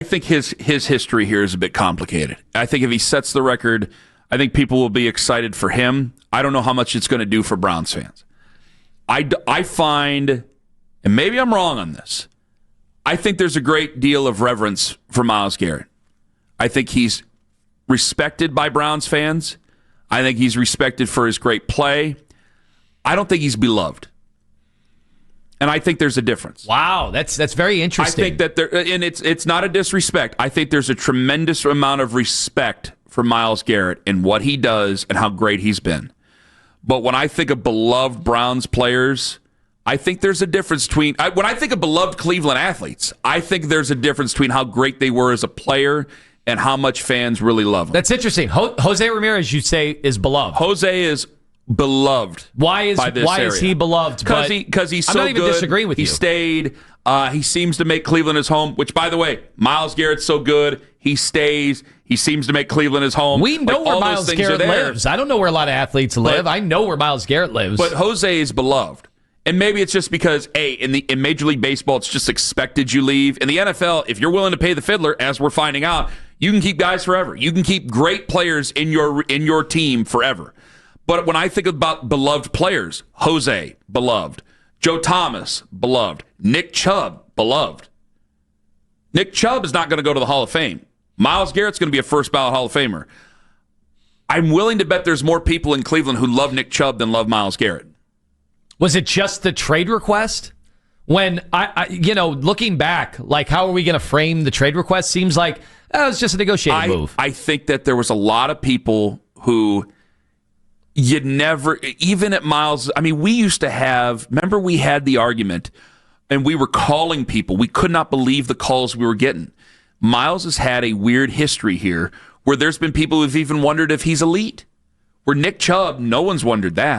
I think his history here is a bit complicated. I think if he sets the record, I think people will be excited for him. I don't know how much it's going to do for Browns fans. I find, and maybe I'm wrong on this, I think there's a great deal of reverence for Myles Garrett. I think he's respected by Browns fans. I think he's respected for his great play. I don't think he's beloved. And I think there's a difference. Wow, that's very interesting. I think that there, and it's not a disrespect. I think there's a tremendous amount of respect for Myles Garrett and what he does and how great he's been. But when I think of beloved Browns players, I think there's a difference between, when I think of beloved Cleveland athletes, I think there's a difference between how great they were as a player and how much fans really love them. That's interesting. Jose Ramirez, you say, is beloved. Jose is beloved. Why is he beloved? Because he's so good. I'm not even disagreeing with you. He stayed. He seems to make Cleveland his home, which, by the way, Myles Garrett's so good. He stays. He seems to make Cleveland his home. We know where Myles Garrett lives. I don't know where a lot of athletes live. I know where Myles Garrett lives. But Jose is beloved. And maybe it's just because, in Major League Baseball, it's just expected you leave. In the NFL, if you're willing to pay the fiddler, as we're finding out, you can keep guys forever. You can keep great players in your team forever. But when I think about beloved players, Jose, beloved. Joe Thomas, beloved. Nick Chubb, beloved. Nick Chubb is not going to go to the Hall of Fame. Myles Garrett's going to be a first-ballot Hall of Famer. I'm willing to bet there's more people in Cleveland who love Nick Chubb than love Myles Garrett. Was it just the trade request? When, looking back, like, how are we going to frame the trade request? Seems like it was just a negotiating move. I think that there was a lot of people who you'd never, even at Myles, we used to have, remember we had the argument, and we were calling people. We could not believe the calls we were getting. Myles has had a weird history here where there's been people who've even wondered if he's elite. Where Nick Chubb, no one's wondered that.